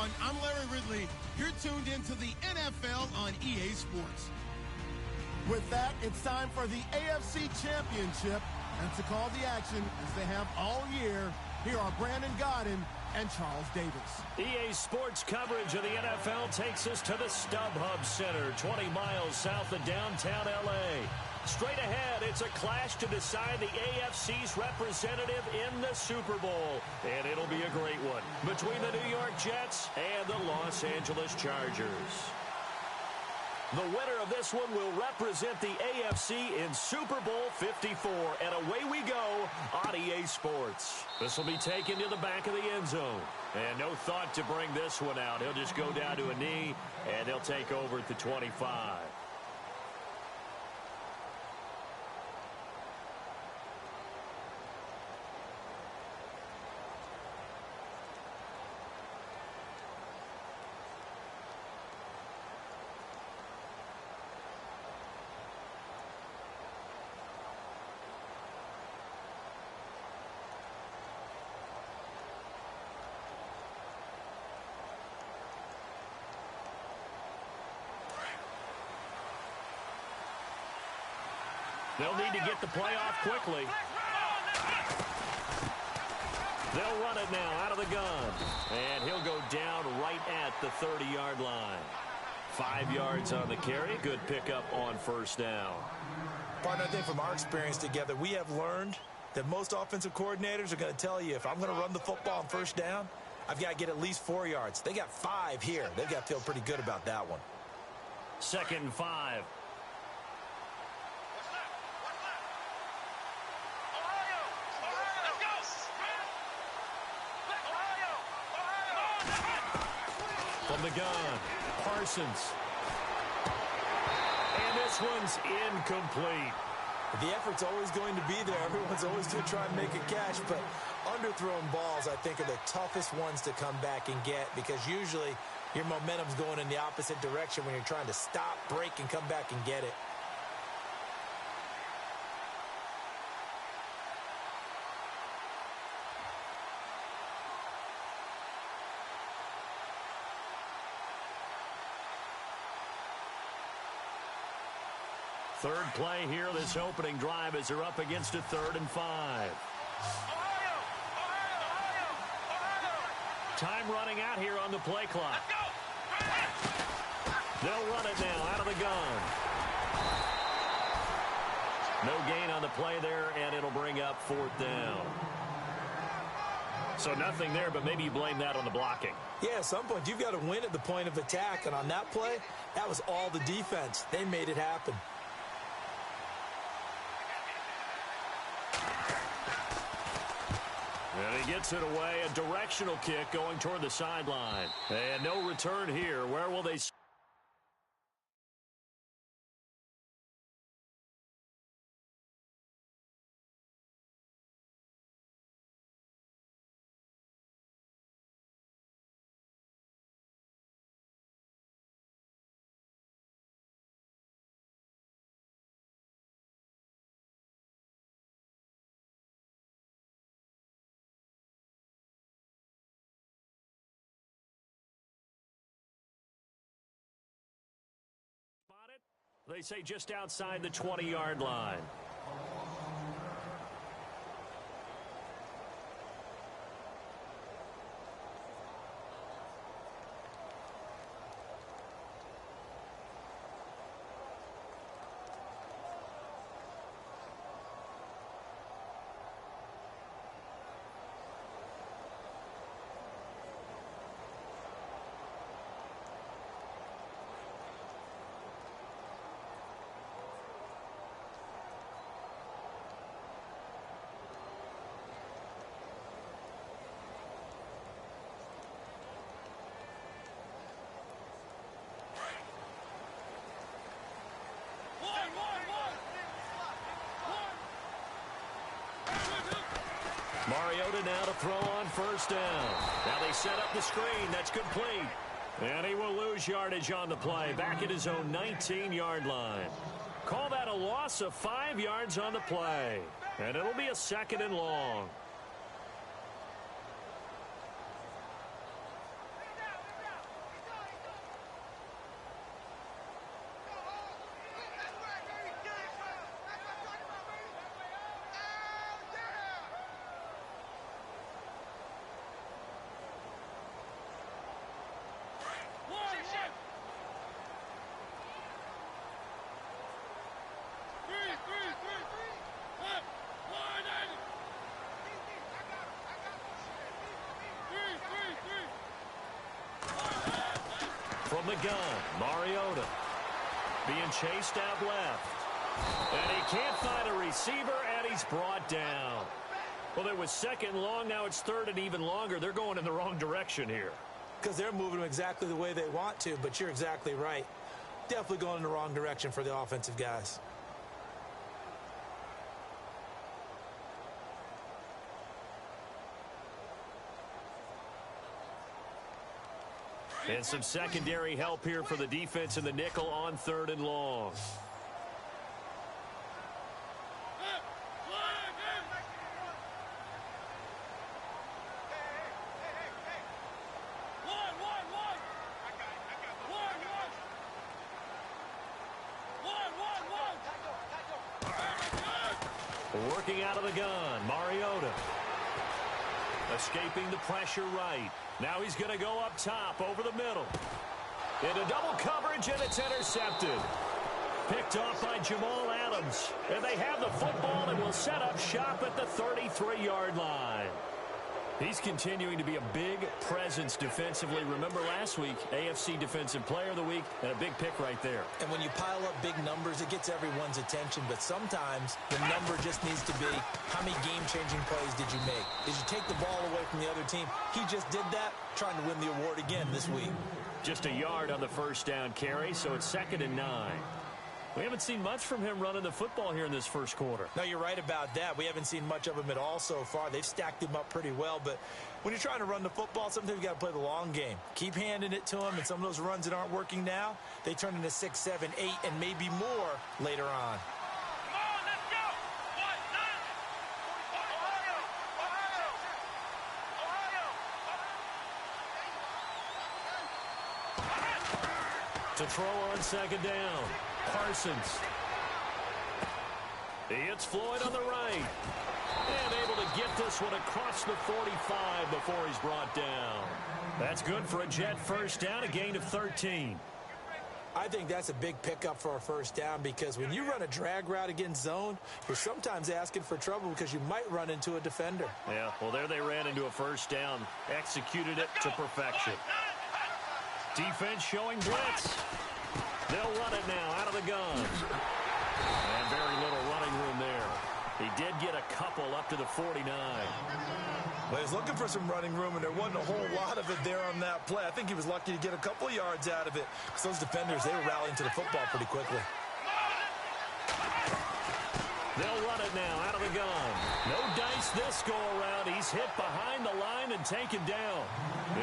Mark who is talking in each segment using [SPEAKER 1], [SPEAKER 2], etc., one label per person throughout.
[SPEAKER 1] everyone. I'm Larry Ridley. You're tuned into the NFL on EA Sports. With that, it's time for the AFC Championship. And to call the action, as they have all year, here are Brandon Gaudin and Charles Davis.
[SPEAKER 2] EA Sports coverage of the NFL takes us to the StubHub Center, 20 miles south of downtown L.A. Straight ahead, it's a clash to decide the AFC's representative in the Super Bowl. And it'll be a great one between the New York Jets and the Los Angeles Chargers. The winner of this one will represent the AFC in Super Bowl 54. And away we go on EA Sports. This will be taken to the back of the end zone. And no thought to bring this one out. He'll just go down to a knee, and they'll take over at the 25. They'll need to get the play off quickly. They'll run it now out of the gun. And he'll go down right at the 30-yard line. 5 yards on the carry. Good pickup on first down.
[SPEAKER 3] Partner, I think from our experience together, we have learned that most offensive coordinators are going to tell you, if I'm going to run the football on first down, I've got to get at least 4 yards. They got 5 here. They've got to feel pretty good about that one.
[SPEAKER 2] 2nd and 5. From the gun, Parsons. And this one's incomplete.
[SPEAKER 3] The effort's always going to be there. Everyone's always going to try and make a catch, but underthrown balls, I think, are the toughest ones to come back and get, because usually your momentum's going in the opposite direction when you're trying to stop, break, and come back and get it.
[SPEAKER 2] Third play here, this opening drive, as they're up against a 3rd and 5. Time running out here on the play clock. They'll run it now out of the gun. No gain on the play there, and it'll bring up 4th down. So nothing there, but maybe you blame that on the blocking.
[SPEAKER 3] Yeah, at some point, you've got to win at the point of attack, and on that play, that was all the defense. They made it happen.
[SPEAKER 2] And he gets it away, a directional kick going toward the sideline. And no return here. Where will they... They say just outside the 20-yard line. Mariota now to throw on first down. Now they set up the screen. That's complete. And he will lose yardage on the play. Back at his own 19-yard line. Call that a loss of 5 yards on the play. And it'll be a 2nd and long. From the gun, Mariota being chased out left. And he can't find a receiver, and he's brought down. Well, it was second and long. Now it's third and even longer. They're going in the wrong direction here.
[SPEAKER 3] Because they're moving them exactly the way they want to, but you're exactly right. Definitely going in the wrong direction for the offensive guys.
[SPEAKER 2] And some secondary help here for the defense in the nickel on third and long. Working out of the gun, Mariota. Escaping the pressure right. Now he's going to go up top over the middle. Into double coverage, and it's intercepted. Picked off by Jamal Adams. And they have the football and will set up shop at the 33-yard line. He's continuing to be a big presence defensively. Remember last week, AFC Defensive Player of the Week, and a big pick right there.
[SPEAKER 3] And when you pile up big numbers, it gets everyone's attention. But sometimes the number just needs to be, how many game-changing plays did you make? Did you take the ball away from the other team? He just did that, trying to win the award again this week.
[SPEAKER 2] Just a yard on the first down carry, so it's 2nd and 9. We haven't seen much from him running the football here in this first quarter.
[SPEAKER 3] No, you're right about that. We haven't seen much of him at all so far. They've stacked him up pretty well, but when you're trying to run the football, sometimes you got to play the long game. Keep handing it to him, and some of those runs that aren't working now, they turn into 6, 7, 8, and maybe more later on.
[SPEAKER 2] To throw on 2nd down, Parsons. It's Floyd on the right. And able to get this one across the 45 before he's brought down. That's good for a Jet first down, a gain of 13.
[SPEAKER 3] I think that's a big pickup for a first down, because when you run a drag route against zone, you're sometimes asking for trouble because you might run into a defender.
[SPEAKER 2] Yeah, well, there they ran into a first down. Executed it to perfection. Defense showing blitz. They'll run it now out of the gun. And very little running room there. He did get a couple up to the 49.
[SPEAKER 3] Well, he was looking for some running room, and there wasn't a whole lot of it there on that play. I think he was lucky to get a couple of yards out of it, because those defenders, they were rallying to the football pretty quickly.
[SPEAKER 2] They'll run it now out of the gun. No dice this go-around. He's hit behind the line and taken down.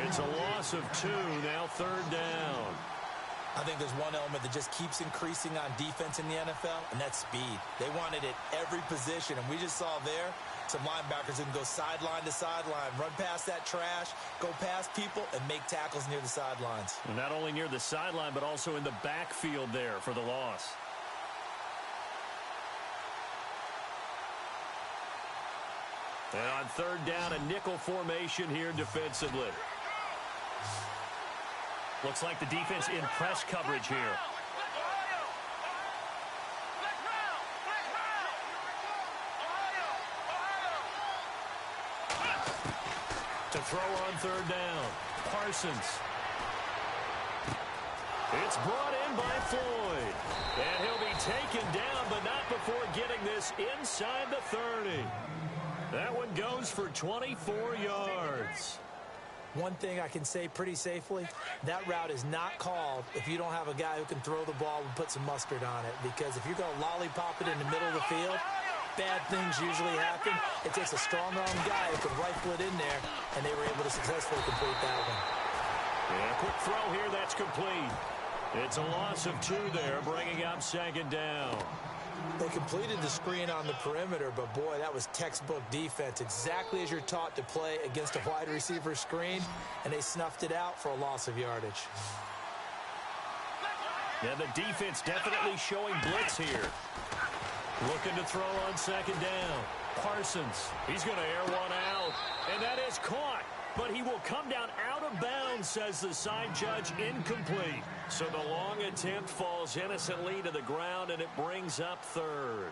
[SPEAKER 2] It's a loss of 2, now 3rd down.
[SPEAKER 3] I think there's one element that just keeps increasing on defense in the NFL, and that's speed. They want it at every position, and we just saw there some linebackers who can go sideline to sideline, run past that trash, go past people, and make tackles near the sidelines.
[SPEAKER 2] And not only near the sideline, but also in the backfield there for the loss. And on 3rd down, a nickel formation here defensively. Looks like the defense in press coverage here. To throw on 3rd down, Parsons. It's brought in by Floyd. And he'll be taken down, but not before getting this inside the 30. That one goes for 24 yards.
[SPEAKER 3] One thing I can say pretty safely, that route is not called if you don't have a guy who can throw the ball and put some mustard on it. Because if you're going to lollipop it in the middle of the field, bad things usually happen. It takes a strong-armed guy who can rifle it in there, and they were able to successfully complete that one.
[SPEAKER 2] Yeah, quick throw here, that's complete. It's a loss of 2 there, bringing up 2nd down.
[SPEAKER 3] They completed the screen on the perimeter, but boy, that was textbook defense, exactly as you're taught to play against a wide receiver screen, and they snuffed it out for a loss of yardage.
[SPEAKER 2] Yeah, the defense definitely showing blitz here. Looking to throw on 2nd down. Parsons, he's going to air one out, and that is caught. But he will come down out of bounds, says the side judge, incomplete. So the long attempt falls innocently to the ground, and it brings up 3rd.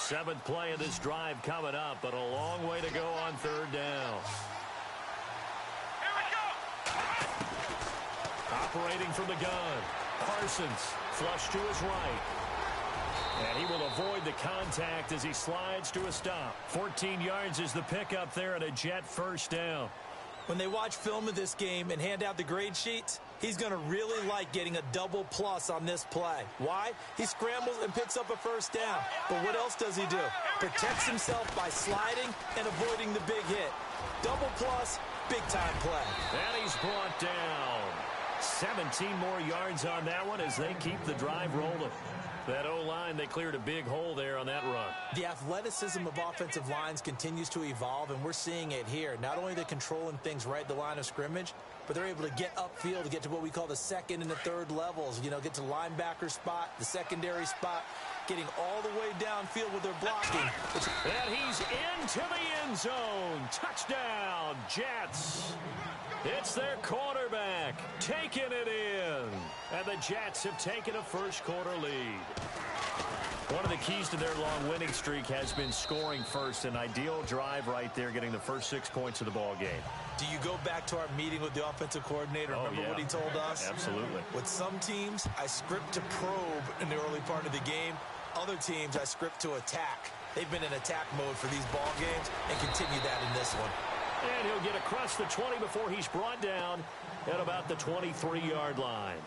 [SPEAKER 2] Seventh play of this drive coming up, but a long way to go on third down. Operating from the gun, Parsons flush to his right. And he will avoid the contact as he slides to a stop. 14 yards is the pickup there, and a Jet first down.
[SPEAKER 3] When they watch film of this game and hand out the grade sheets, he's going to really like getting a double plus on this play. Why? He scrambles and picks up a first down. But what else does he do? Protects himself by sliding and avoiding the big hit. Double plus, big-time play.
[SPEAKER 2] And he's brought down. 17 more yards on that one as they keep the drive rolling. That O-line, they cleared a big hole there on that run.
[SPEAKER 3] The athleticism of offensive lines continues to evolve, and we're seeing it here. Not only are they controlling things right at the line of scrimmage, but they're able to get upfield to get to what we call the second and the third levels. You know, get to linebacker spot, the secondary spot, getting all the way downfield with their blocking.
[SPEAKER 2] And he's into the end zone. Touchdown, Jets. It's their quarterback taking it in. And the Jets have taken a first-quarter lead. One of the keys to their long winning streak has been scoring first. An ideal drive right there, getting the first 6 points of the ball game.
[SPEAKER 3] Do you go back to our meeting with the offensive coordinator? Remember what he told us?
[SPEAKER 2] Absolutely.
[SPEAKER 3] With some teams, I script to probe in the early part of the game. Other teams, I script to attack. They've been in attack mode for these ball games and continue that in this one.
[SPEAKER 2] And he'll get across the 20 before he's brought down at about the 23-yard line.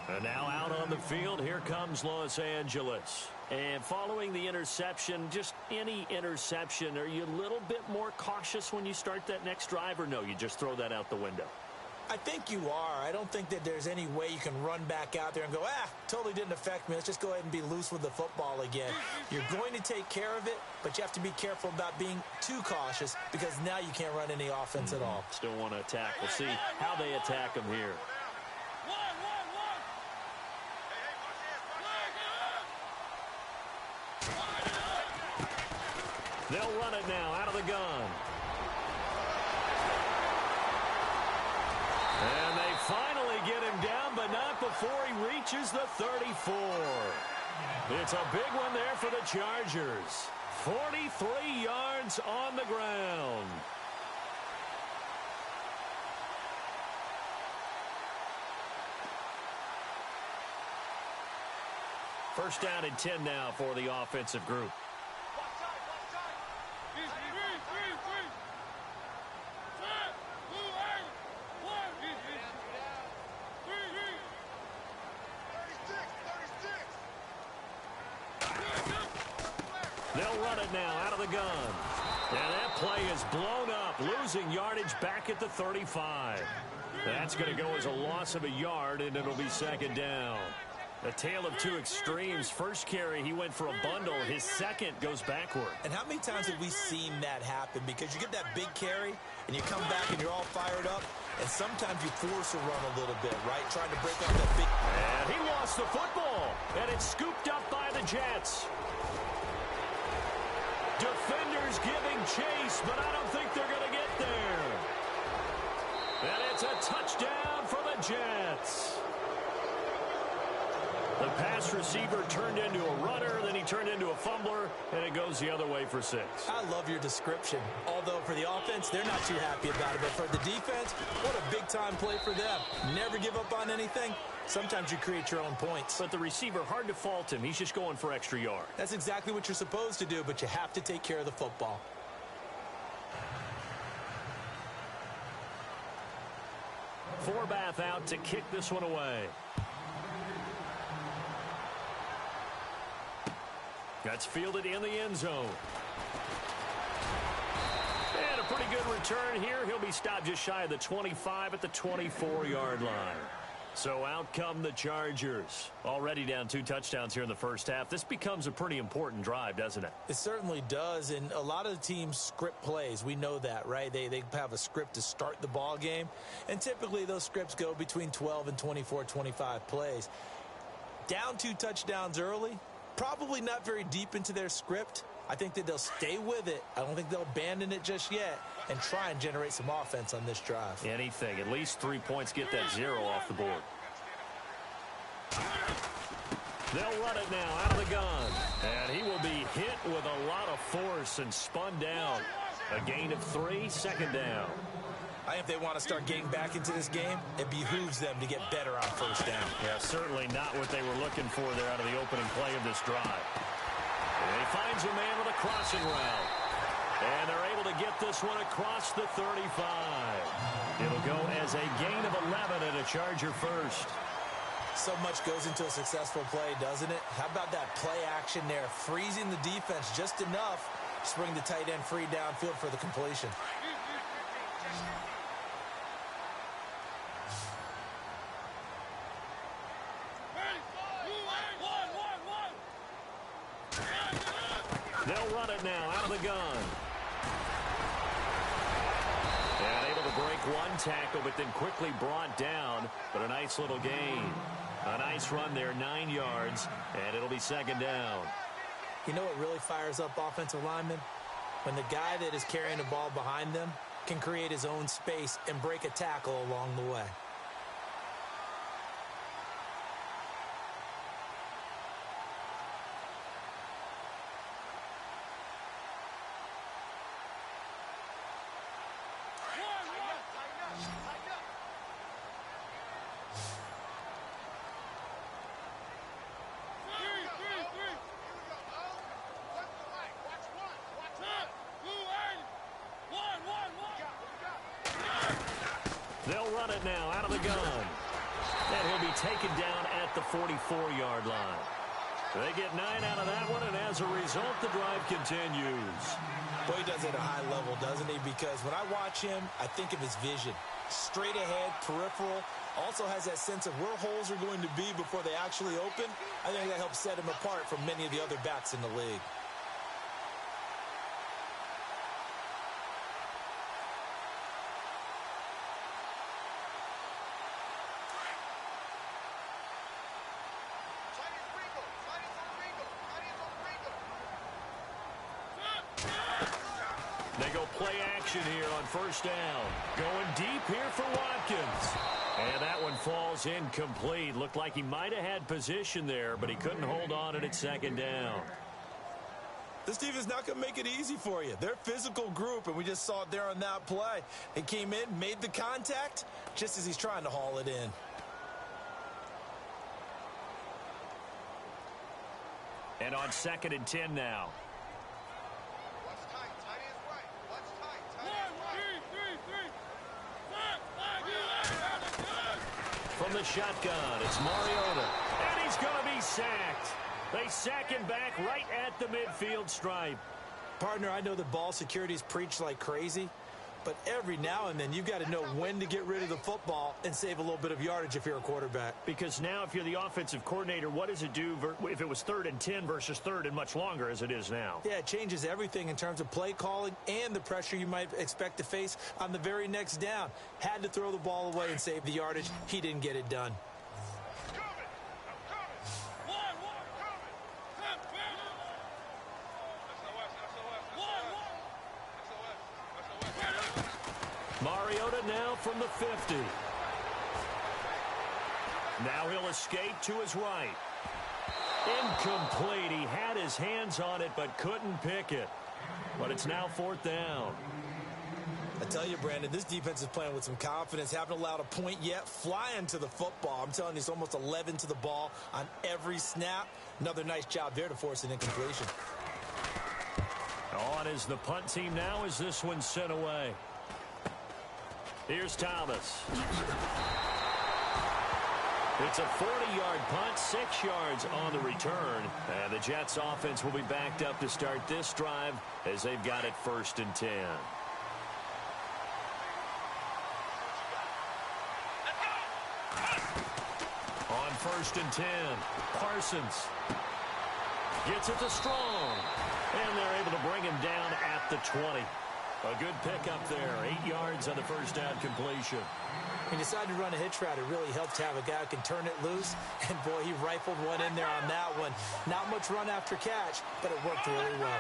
[SPEAKER 2] And now out on the field, here comes Los Angeles. And following the interception, just any interception, are you a little bit more cautious when you start that next drive, or no, you just throw that out the window?
[SPEAKER 3] I think you are. I don't think that there's any way you can run back out there and go, totally didn't affect me. Let's just go ahead and be loose with the football again. You're going to take care of it, but you have to be careful about being too cautious because now you can't run any offense at all.
[SPEAKER 2] Still want to attack. We'll see how they attack him here. They'll run it now out of the gun. And they finally get him down, but not before he reaches the 34. It's a big one there for the Chargers. 43 yards on the ground. First down and 10 now for the offensive group. They'll run it now out of the gun. And that play is blown up, losing yardage back at the 35. That's going to go as a loss of a yard, and it'll be second down. A tale of two extremes. First carry, he went for a bundle. His second goes backward.
[SPEAKER 3] And how many times have we seen that happen? Because you get that big carry, and you come back, and you're all fired up, and sometimes you force a run a little bit, right? Trying to break off that big...
[SPEAKER 2] And he lost the football, and it's scooped up by the Jets. Defenders giving chase, but I don't think they're going to get there. And it's a touchdown for the Jets. The pass receiver turned into a runner, then he turned into a fumbler, and it goes the other way for 6.
[SPEAKER 3] I love your description. Although for the offense, they're not too happy about it. But for the defense, what a big-time play for them. Never give up on anything. Sometimes you create your own points.
[SPEAKER 2] But the receiver, hard to fault him. He's just going for extra yards.
[SPEAKER 3] That's exactly what you're supposed to do, but you have to take care of the football.
[SPEAKER 2] Forbath out to kick this one away. That's fielded in the end zone. And a pretty good return here. He'll be stopped just shy of the 25 at the 24-yard line. So out come the Chargers. Already down 2 touchdowns here in the first half. This becomes a pretty important drive, doesn't it?
[SPEAKER 3] It certainly does, and a lot of the teams script plays. We know that, right? They have a script to start the ball game, and typically those scripts go between 12 and 24, 25 plays. Down 2 touchdowns early, probably not very deep into their script. I think that they'll stay with it. I don't think they'll abandon it just yet and try and generate some offense on this drive.
[SPEAKER 2] Anything. At least 3 points, get that 0 off the board. They'll run it now out of the gun. And he will be hit with a lot of force and spun down. A gain of 3, second down.
[SPEAKER 3] I think if they want to start getting back into this game, it behooves them to get better on first down.
[SPEAKER 2] Yeah, certainly not what they were looking for there out of the opening play of this drive. And he finds a man with a crossing route. And they're able to get this one across the 35. It'll go as a gain of 11 and a Charger first.
[SPEAKER 3] So much goes into a successful play, doesn't it? How about that play action there, freezing the defense just enough to bring the tight end free downfield for the completion.
[SPEAKER 2] They'll run it now out of the gun. And able to break one tackle, but then quickly brought down. But a nice little gain. A nice run there, 9 yards, and it'll be second down.
[SPEAKER 3] You know what really fires up offensive linemen? When the guy that is carrying the ball behind them can create his own space and break a tackle along the way.
[SPEAKER 2] They'll run it now out of the gun. And he'll be taken down at the 44-yard line. They get 9 out of that one, and as a result, the drive continues.
[SPEAKER 3] Boy, he does it at a high level, doesn't he? Because when I watch him, I think of his vision. Straight ahead, peripheral. Also has that sense of where holes are going to be before they actually open. I think that helps set him apart from many of the other backs in the league.
[SPEAKER 2] They go play action here on first down. Going deep here for Watkins. And that one falls incomplete. Looked like he might have had position there, but he couldn't hold on at second down.
[SPEAKER 3] This team is not going to make it easy for you. They're a physical group, and we just saw it there on that play. They came in, made the contact, just as he's trying to haul it in.
[SPEAKER 2] And on 2nd and 10 now. From the shotgun, it's Mariota. And he's going to be sacked. They sack him back right at the midfield stripe.
[SPEAKER 3] Partner, I know that ball security is preached like crazy, but every now and then you've got to know when to get rid of the football and save a little bit of yardage if you're a quarterback.
[SPEAKER 2] Because now if you're the offensive coordinator, what does it do if it was 3rd and 10 versus 3rd and much longer as it is now?
[SPEAKER 3] Yeah, it changes everything in terms of play calling and the pressure you might expect to face on the very next down. Had to throw the ball away and save the yardage. He didn't get it done.
[SPEAKER 2] Mariota now from the 50. Now he'll escape to his right. Incomplete. He had his hands on it but couldn't pick it. But it's now 4th down.
[SPEAKER 3] I tell you, Brandon, this defense is playing with some confidence. Haven't allowed a point yet. Flying to the football. I'm telling you, it's almost 11 to the ball on every snap. Another nice job there to force an incompletion.
[SPEAKER 2] On is the punt team now as this one's sent away. Here's Thomas. It's a 40-yard punt, 6 yards on the return. And the Jets offense will be backed up to start this drive as they've got it 1st and 10. On 1st and 10, Parsons gets it to Strong. And they're able to bring him down at the 20. A good pickup there, 8 yards on the first down completion.
[SPEAKER 3] He decided to run a hitch route. It really helps to have a guy who can turn it loose. And, boy, he rifled one in there on that one. Not much run after catch, but it worked really well.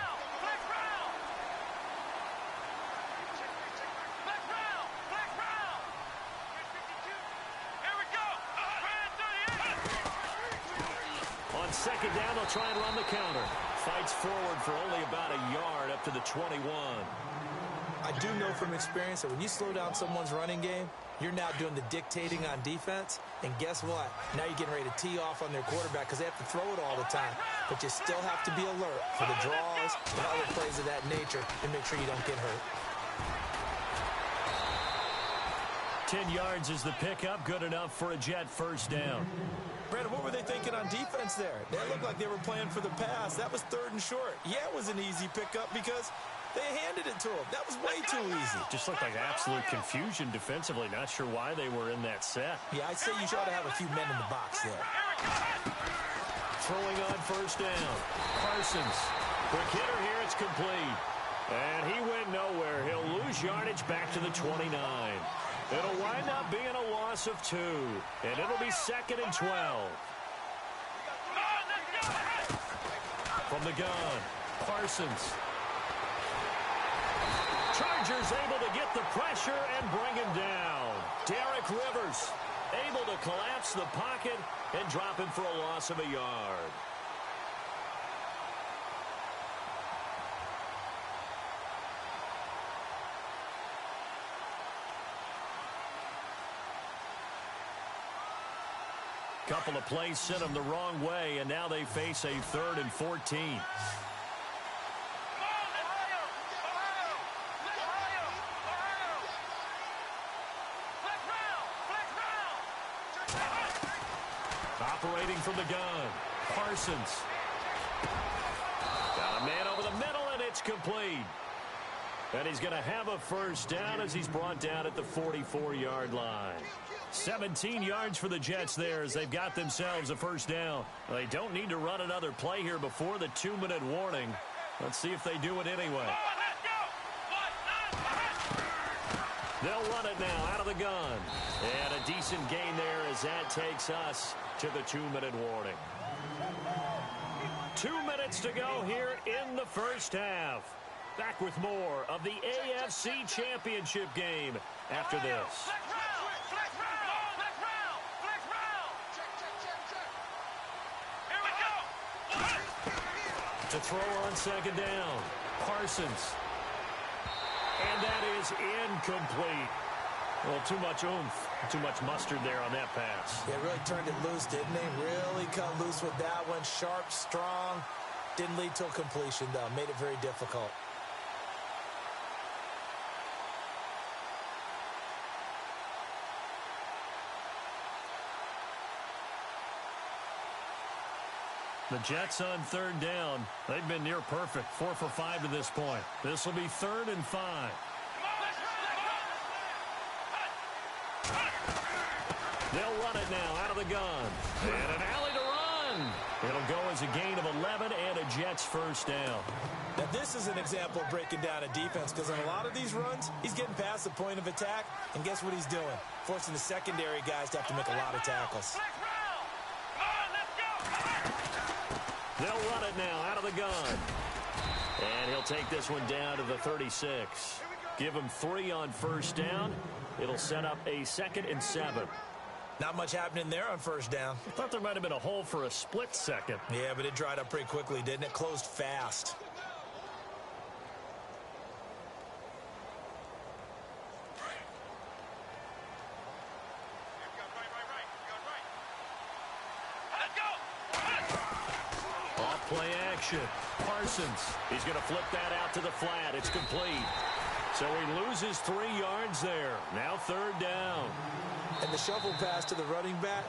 [SPEAKER 3] On 2nd down, they'll try and run the counter.
[SPEAKER 2] Fights forward for only about a yard up to the 21.
[SPEAKER 3] I do know from experience that when you slow down someone's running game, you're now doing the dictating on defense. And guess what? Now you're getting ready to tee off on their quarterback because they have to throw it all the time. But you still have to be alert for the draws and other plays of that nature and make sure you don't get hurt.
[SPEAKER 2] 10 yards is the pickup. Good enough for a Jet first down.
[SPEAKER 3] Brandon, what were they thinking on defense there? They looked like they were playing for the pass. That was 3rd and short. Yeah, it was an easy pickup because they handed it to him. That was way too easy.
[SPEAKER 2] Just looked like absolute confusion defensively. Not sure why they were in that set.
[SPEAKER 3] Yeah, I'd say you ought to have a few men in the box there.
[SPEAKER 2] Throwing on first down. Parsons. Quick hitter here. It's complete. And he went nowhere. He'll lose yardage back to the 29. It'll wind up being a loss of 2. And it'll be 2nd and 12. From the gun, Parsons. Chargers able to get the pressure and bring him down. Derek Rivers able to collapse the pocket and drop him for a loss of a yard. Couple of plays sent them the wrong way, and now they face a 3rd and 14. Operating from the gun, Parsons. Got a man over the middle, and it's complete. And he's going to have a first down as he's brought down at the 44-yard line. 17 yards for the Jets there as they've got themselves a first down. They don't need to run another play here before the 2-minute warning. Let's see if they do it anyway. They'll run it now out of the gun. And a decent gain there as that takes us to the 2-minute warning. 2 minutes to go here in the first half. Back with more of the AFC Championship game after this. To throw on second down, Parsons. And that is incomplete. Well, too much oomph, too much mustard there on that pass.
[SPEAKER 3] They really turned it loose, didn't they? Really cut loose with that one. Sharp, strong. Didn't lead to a completion, though. Made it very difficult.
[SPEAKER 2] The Jets on 3rd down. They've been near perfect. 4 for 5 to this point. This will be 3rd and 5. They'll run it now out of the gun. And an alley to run. It'll go as a gain of 11 and a Jets first down.
[SPEAKER 3] Now, this is an example of breaking down a defense because in a lot of these runs, he's getting past the point of attack. And guess what he's doing? Forcing the secondary guys to have to make a lot of tackles.
[SPEAKER 2] They'll run it now out of the gun. And he'll take this one down to the 36. Give him 3 on first down. It'll set up a 2nd and 7.
[SPEAKER 3] Not much happening there on first down.
[SPEAKER 2] I thought there might have been a hole for a split second.
[SPEAKER 3] Yeah, but it dried up pretty quickly, didn't it? Closed fast.
[SPEAKER 2] Play action. Parsons. He's going to flip that out to the flat. It's complete. So he loses 3 yards there. Now 3rd down.
[SPEAKER 3] And the shovel pass to the running back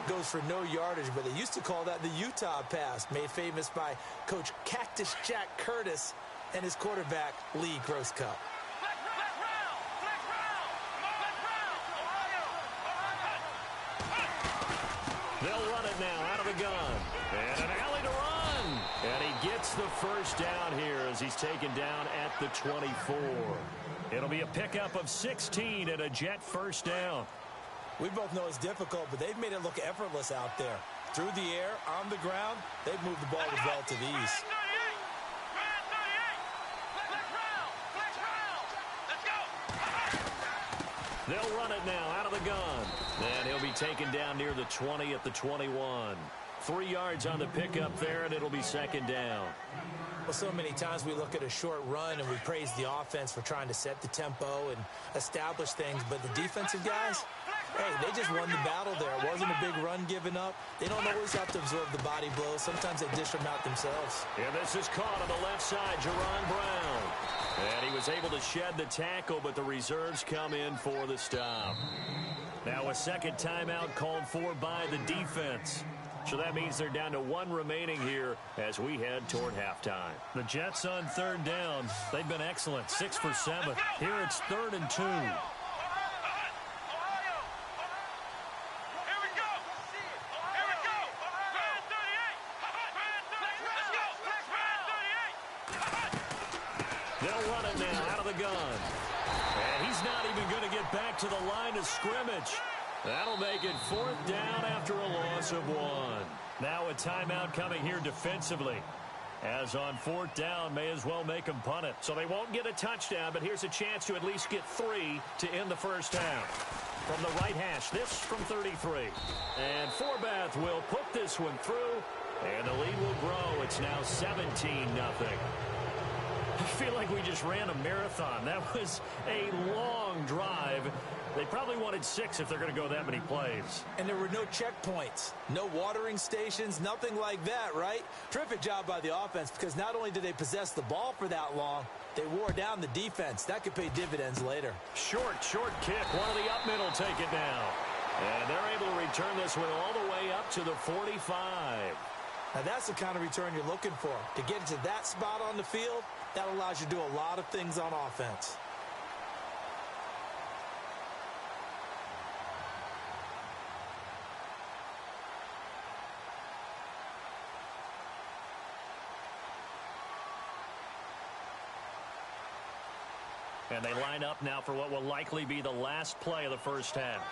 [SPEAKER 3] goes for no yardage, but they used to call that the Utah pass, made famous by Coach Cactus Jack Curtis and his quarterback, Lee Grosscup.
[SPEAKER 2] They'll run it now out of the gun. And an alley to run. And he gets the first down here as he's taken down at the 24. It'll be a pickup of 16 and a Jet first down.
[SPEAKER 3] We both know it's difficult, but they've made it look effortless out there. Through the air, on the ground, they've moved the ball with relative ease. They'll run it now out of the gun. And he'll be taken down near the 20 at the 21.
[SPEAKER 2] 3 yards on the pickup there, and it'll be second down.
[SPEAKER 3] Well, so many times we look at a short run and we praise the offense for trying to set the tempo and establish things, but the defensive guys, hey, they just won the battle there. It wasn't a big run given up. They don't always have to absorb the body blows. Sometimes they dish them out themselves.
[SPEAKER 2] And this is caught on the left side, Jaron Brown. And he was able to shed the tackle, but the reserves come in for the stop. Now a second timeout called for by the defense. So that means they're down to 1 remaining here as we head toward halftime.
[SPEAKER 4] The Jets on third down. They've been excellent, 6 for 7. Here it's 3rd and 2.
[SPEAKER 2] They'll run it now out of the gun. And he's not even going to get back to the line of scrimmage. That'll make it 4th down after a loss of 1.
[SPEAKER 4] Now a timeout coming here defensively. As on 4th down, may as well make them punt it.
[SPEAKER 2] So they won't get a touchdown, but here's a chance to at least get 3 to end the first half. From the right hash, this from 33. And Forbath will put this one through, and the lead will grow. It's now 17-0.
[SPEAKER 4] I feel like we just ran a marathon. That was a long drive. They probably wanted 6 if they're going to go that many plays.
[SPEAKER 3] And there were no checkpoints, no watering stations, nothing like that, right? Terrific job by the offense because not only did they possess the ball for that long, they wore down the defense. That could pay dividends later.
[SPEAKER 2] Short kick. One of the up middle take it down. And they're able to return this one all the way up to the 45.
[SPEAKER 3] Now that's the kind of return you're looking for. To get into that spot on the field, that allows you to do a lot of things on offense.
[SPEAKER 4] And they line up now for what will likely be the last play of the first half.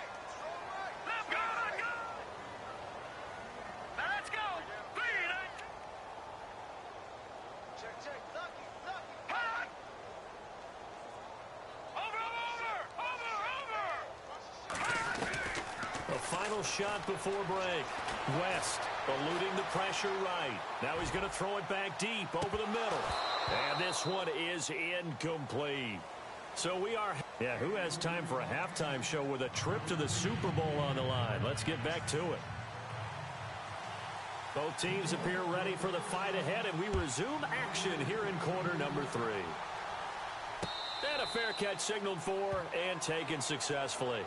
[SPEAKER 5] Let's go. Beat it. Check.
[SPEAKER 2] The final shot before break. West eluding the pressure right. Now he's going to throw it back deep over the middle. And this one is incomplete. So we are...
[SPEAKER 4] Yeah, who has time for a halftime show with a trip to the Super Bowl on the line? Let's get back to it.
[SPEAKER 2] Both teams appear ready for the fight ahead, and we resume action here in quarter number 3. And a fair catch signaled for and taken successfully.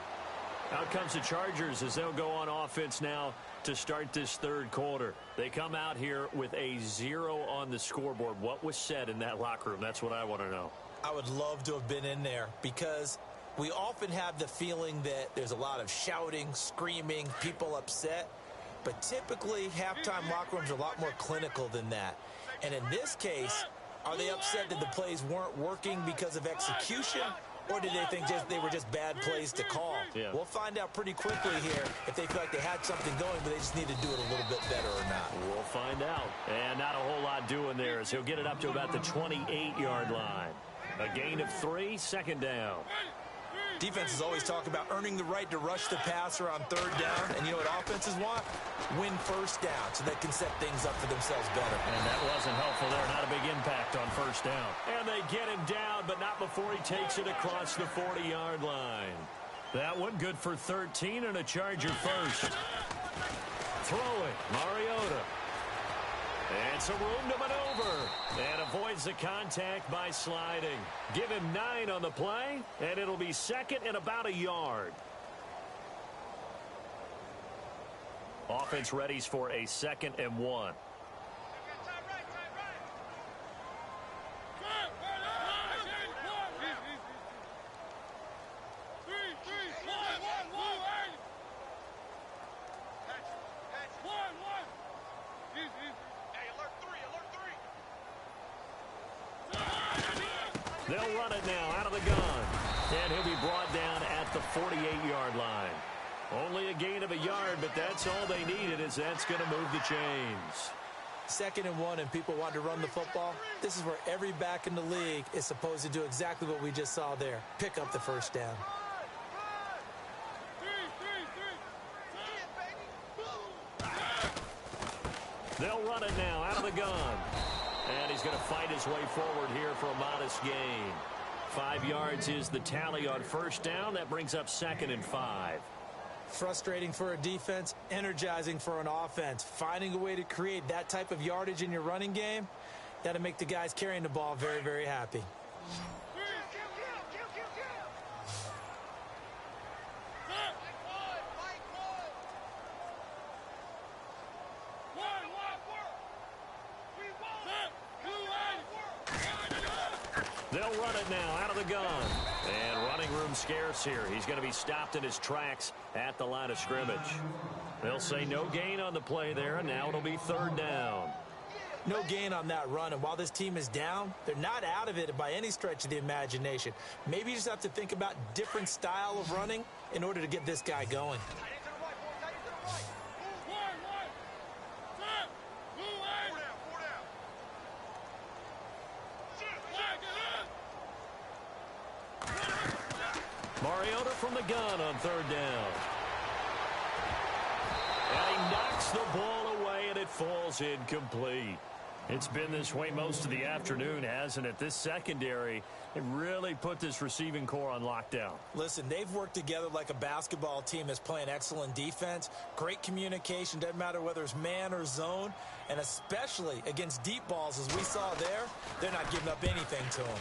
[SPEAKER 2] Out comes the Chargers as they'll go on offense now to start this third quarter. They come out here with a 0 on the scoreboard. What was said in that locker room? That's what I want to know.
[SPEAKER 3] I would love to have been in there because we often have the feeling that there's a lot of shouting, screaming, people upset. But typically, halftime locker rooms are a lot more clinical than that. And in this case, are they upset that the plays weren't working because of execution? Or did they think they were just bad plays to call?
[SPEAKER 2] Yeah.
[SPEAKER 3] We'll find out pretty quickly here if they feel like they had something going, but they just need to do it a little bit better or not.
[SPEAKER 2] We'll find out. And not a whole lot doing there as he'll get it up to about the 28-yard line. A gain of 3, second down.
[SPEAKER 3] Defenses always talk about earning the right to rush the passer on third down. And you know what offenses want? Win first down so they can set things up for themselves better.
[SPEAKER 4] And that wasn't helpful there. Not a big impact on first down.
[SPEAKER 2] And they get him down, but not before he takes it across the 40-yard line.
[SPEAKER 4] That one good for 13 and a Charger first.
[SPEAKER 2] Throwing, Mariota. And some room to maneuver. And avoids the contact by sliding. Give him 9 on the play, and it'll be second and about a yard.
[SPEAKER 4] Offense readies for a 2nd and 1.
[SPEAKER 2] They'll run it now out of the gun. And he'll be brought down at the 48-yard line. Only a gain of a yard, but that's all they needed, as that's going to move the chains.
[SPEAKER 3] 2nd and 1 and people want to run the football. This is where every back in the league is supposed to do exactly what we just saw there. Pick up the first down.
[SPEAKER 2] They'll run it now out of the gun. And he's going to fight his way forward here for a modest gain. 5 yards is the tally on first down. That brings up 2nd and 5.
[SPEAKER 3] Frustrating for a defense, energizing for an offense. Finding a way to create that type of yardage in your running game, that'll make the guys carrying the ball very, very happy.
[SPEAKER 2] They'll run it now out of the gun. And running room scarce here. He's going to be stopped in his tracks at the line of scrimmage. They'll say no gain on the play there, and now it'll be 3rd down.
[SPEAKER 3] No gain on that run, and while this team is down, they're not out of it by any stretch of the imagination. Maybe you just have to think about different style of running in order to get this guy going.
[SPEAKER 2] Mariota from the gun on 3rd down. And he knocks the ball away, and it falls incomplete. It's been this way most of the afternoon, hasn't it? This secondary, it really put this receiving core on lockdown.
[SPEAKER 3] Listen, they've worked together like a basketball team that's playing excellent defense. Great communication, doesn't matter whether it's man or zone. And especially against deep balls, as we saw there, they're not giving up anything to them.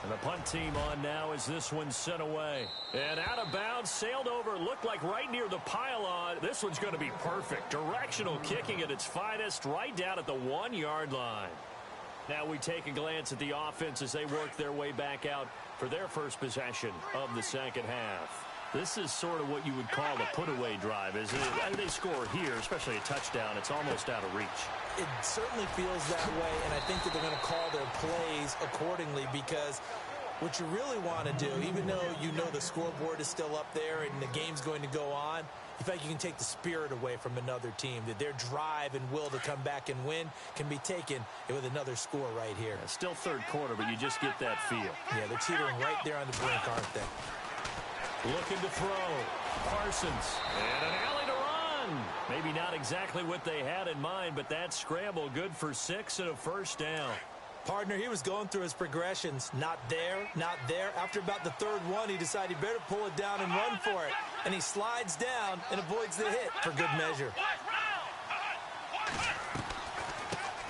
[SPEAKER 2] And the punt team on now as this one's sent away. And out of bounds, sailed over, looked like right near the pylon. This one's going to be perfect. Directional kicking at its finest, right down at the 1-yard line. Now we take a glance at the offense as they work their way back out for their first possession of the second half. This is sort of what you would call a put-away drive, isn't it? I mean, they score here, especially a touchdown. It's almost out of reach.
[SPEAKER 3] It certainly feels that way, and I think that they're going to call their plays accordingly, because what you really want to do, even though you know the scoreboard is still up there and the game's going to go on, in fact, you can take the spirit away from another team, that their drive and will to come back and win can be taken with another score right here.
[SPEAKER 2] Yeah, still third quarter, but you just get that feel.
[SPEAKER 3] Yeah, they're teetering right there on the brink, aren't they?
[SPEAKER 2] Looking to throw. Parsons. And an alley to run. Maybe not exactly what they had in mind, but that scramble good for 6 and a first down.
[SPEAKER 3] Partner, he was going through his progressions. Not there, not there. After about the 3rd one, he decided he better pull it down and run for it. And he slides down and avoids the hit for good measure.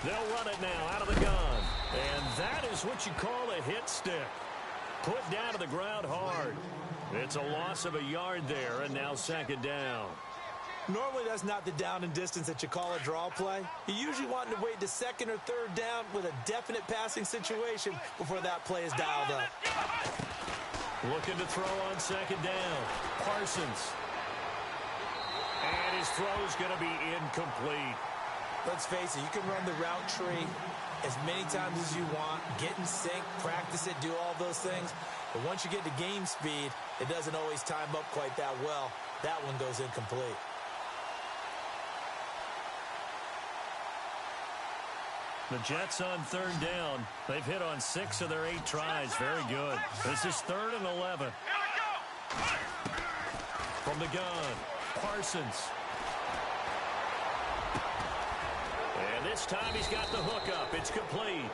[SPEAKER 2] They'll run it now out of the gun. And that is what you call a hit stick. Put down to the ground hard. It's a loss of a yard there, and now 2nd down.
[SPEAKER 3] Normally, that's not the down and distance that you call a draw play. You usually want to wait to 2nd or 3rd down with a definite passing situation before that play is dialed up.
[SPEAKER 2] Looking to throw on 2nd down. Parsons. And his throw's going to be incomplete.
[SPEAKER 3] Let's face it, you can run the route tree as many times as you want, get in sync, practice it, do all those things. But once you get to game speed, it doesn't always time up quite that well. That one goes incomplete.
[SPEAKER 2] The Jets on 3rd down. They've hit on 6 of their 8 tries. Very good. This is 3rd and 11. From the gun, Parsons. And this time he's got the hook up. It's complete.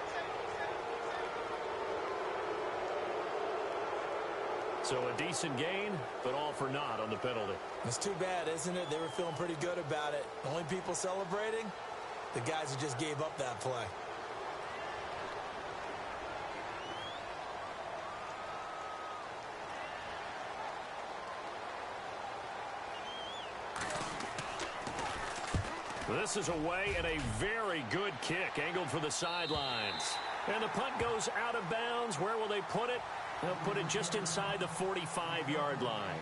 [SPEAKER 2] So a decent gain, but all for naught on the penalty.
[SPEAKER 3] It's too bad, isn't it? They were feeling pretty good about it. The only people celebrating, the guys who just gave up that play.
[SPEAKER 2] This is away and a very good kick angled for the sidelines. And the punt goes out of bounds. Where will they put it? They'll put it just inside the 45-yard line.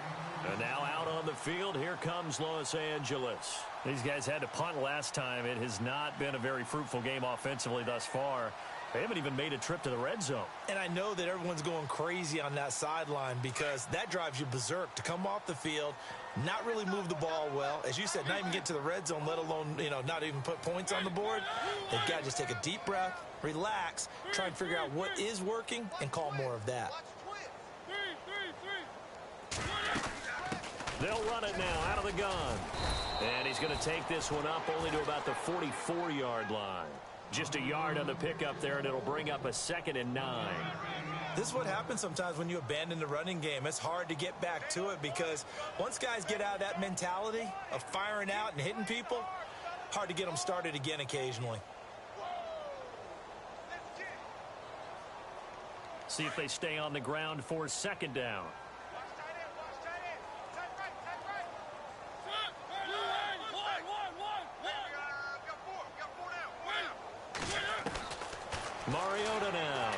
[SPEAKER 2] And now out on the field, here comes Los Angeles. These guys had to punt last time. It has not been a very fruitful game offensively thus far. They haven't even made a trip to the red zone.
[SPEAKER 3] And I know that everyone's going crazy on that sideline because that drives you berserk to come off the field, not really move the ball well. As you said, not even get to the red zone, let alone, not even put points on the board. They've got to just take a deep breath, relax, try and figure out what is working, and call more of that.
[SPEAKER 2] They'll run it now out of the gun. And he's going to take this one up only to about the 44-yard line. Just a yard on the pickup there, and it'll bring up a 2nd and 9.
[SPEAKER 3] This is what happens sometimes when you abandon the running game. It's hard to get back to it because once guys get out of that mentality of firing out and hitting people, hard to get them started again occasionally.
[SPEAKER 4] See if they stay on the ground for 2nd down. Mariota now.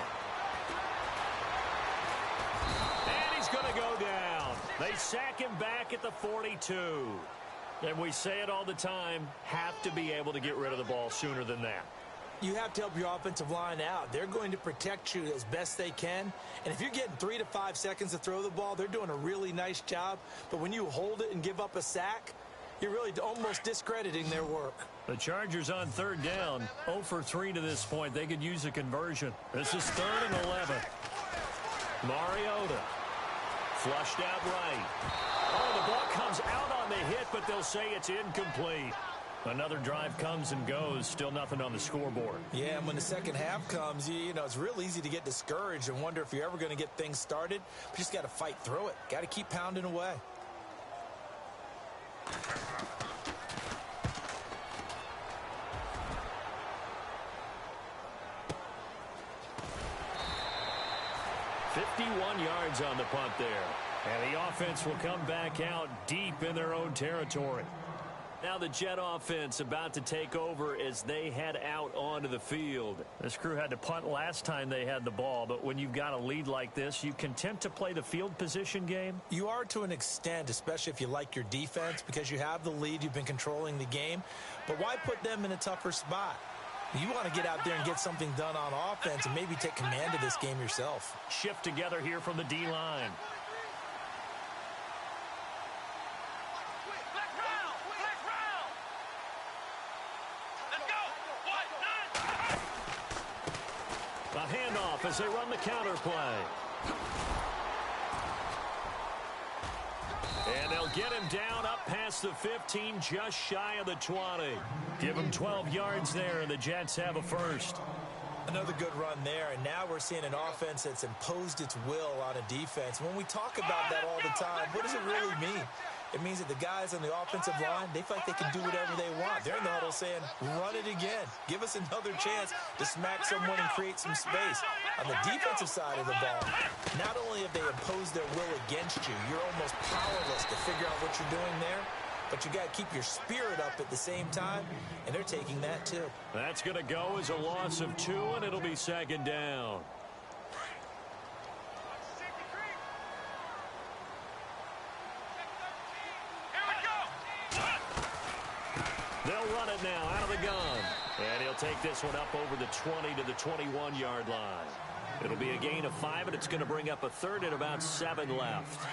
[SPEAKER 2] And he's going to go down. They sack him back at the 42. And we say it all the time, have to be able to get rid of the ball sooner than that.
[SPEAKER 3] You have to help your offensive line out. They're going to protect you as best they can. And if you're getting 3 to 5 seconds to throw the ball, they're doing a really nice job. But when you hold it and give up a sack, you're really almost discrediting their work.
[SPEAKER 4] The Chargers on 3rd down, 0 for 3 to this point. They could use a conversion. This is 3rd and 11.
[SPEAKER 2] Mariota flushed out right. Oh, the ball comes out on the hit, but they'll say it's incomplete.
[SPEAKER 4] Another drive comes and goes. Still nothing on the scoreboard.
[SPEAKER 3] Yeah, and when the second half comes, you know, it's real easy to get discouraged and wonder if you're ever going to get things started. But you just got to fight through it. Got to keep pounding away.
[SPEAKER 2] $51 yards on the punt there.
[SPEAKER 4] And the offense will come back out deep in their own territory.
[SPEAKER 2] Now the Jet offense about to take over as they head out onto the field.
[SPEAKER 4] This crew had to punt last time they had the ball, but when you've got a lead like this, you content to play the field position game?
[SPEAKER 3] You are to an extent, especially if you like your defense, because you have the lead, you've been controlling the game. But why put them in a tougher spot? You want to get out there and get something done on offense and maybe take command of this game yourself.
[SPEAKER 4] Shift together here from the D-line.
[SPEAKER 2] A handoff as they run the counter play. And they'll get him down up past the 15, just shy of the 20.
[SPEAKER 4] Give him 12 yards there, and the Jets have a first.
[SPEAKER 3] Another good run there, and now we're seeing an offense that's imposed its will on a defense. When we talk about that all the time, what does it really mean? It means that the guys on the offensive line, they feel like they can do whatever they want. They're in the huddle saying, run it again. Give us another chance to smack someone and create some space. On the defensive side of the ball, not only have they imposed their will against you, you're almost powerless to figure out what you're doing there, but you got to keep your spirit up at the same time, and they're taking that too.
[SPEAKER 2] That's going to go as a loss of 2, and it'll be 2nd down. They'll run it now out of the gun. And he'll take this one up over the 20 to the 21-yard line. It'll be a gain of 5, and it's going to bring up a 3rd and about 7 left.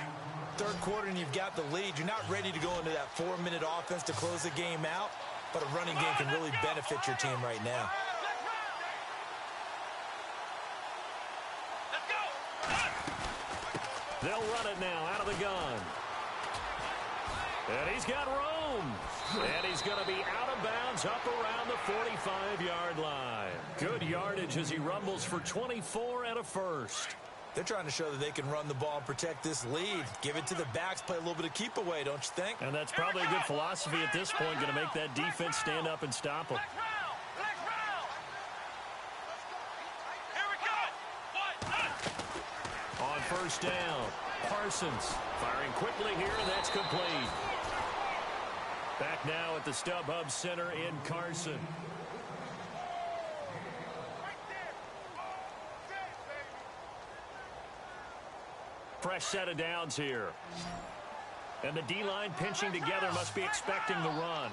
[SPEAKER 3] Third quarter, and you've got the lead. You're not ready to go into that 4-minute offense to close the game out, but a running game can really benefit your team right now.
[SPEAKER 2] They'll run it now out of the gun. And he's got room. And he's going to be out of bounds up around the 45-yard line. Good yardage as he rumbles for 24 and a first.
[SPEAKER 3] They're trying to show that they can run the ball and protect this lead. Give it to the backs, play a little bit of keep away, don't you think?
[SPEAKER 4] And that's probably a good philosophy at this point, going to make that defense stand up and stop them.
[SPEAKER 2] On first down, Parsons firing quickly here, and that's complete.
[SPEAKER 4] Back now at the StubHub Center in Carson.
[SPEAKER 2] Fresh set of downs here.
[SPEAKER 4] And the D-line pinching together must be expecting the run.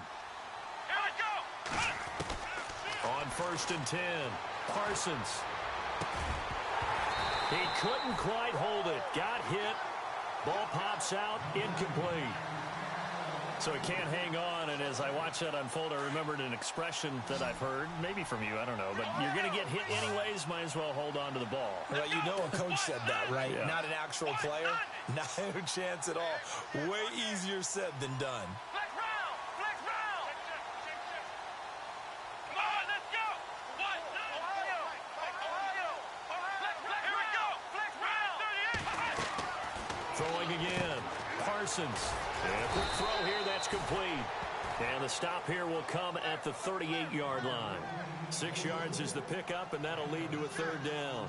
[SPEAKER 2] On first and 10, Parsons. He couldn't quite hold it. Got hit. Ball pops out. Incomplete.
[SPEAKER 4] So he can't hang on, and as I watch that unfold, I remembered an expression that I've heard, maybe from you, I don't know, but you're going to get hit anyways, might as well hold on to the ball.
[SPEAKER 3] Well, you know a coach said that, right?
[SPEAKER 4] Yeah.
[SPEAKER 3] Not an actual player. Not a chance at all. Way easier said than done.
[SPEAKER 2] Parsons. And a quick throw here, that's complete. And the stop here will come at the 38-yard line. 6 yards is the pickup, and that'll lead to a third down.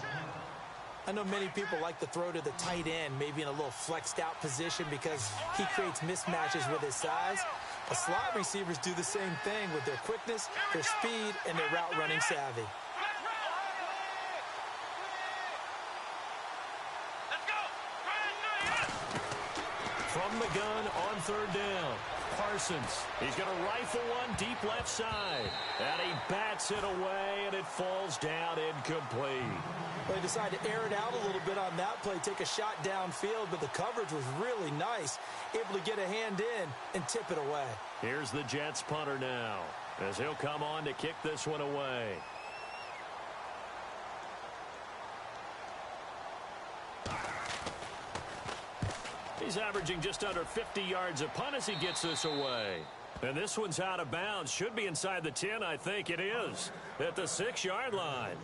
[SPEAKER 3] I know many people like to throw to the tight end, maybe in a little flexed out position because he creates mismatches with his size. But slot receivers do the same thing with their quickness, their speed, and their route running savvy.
[SPEAKER 2] From the gun on third down, Parsons. He's going to rifle one deep left side. And he bats it away, and it falls down incomplete.
[SPEAKER 3] Well, they decided to air it out a little bit on that play, take a shot downfield, but the coverage was really nice. Able to get a hand in and tip it away.
[SPEAKER 2] Here's the Jets punter now, as he'll come on to kick this one away. He's averaging just under 50 yards a punt as he gets this away. And this one's out of bounds. Should be inside the 10, I think it is. At the 6-yard line.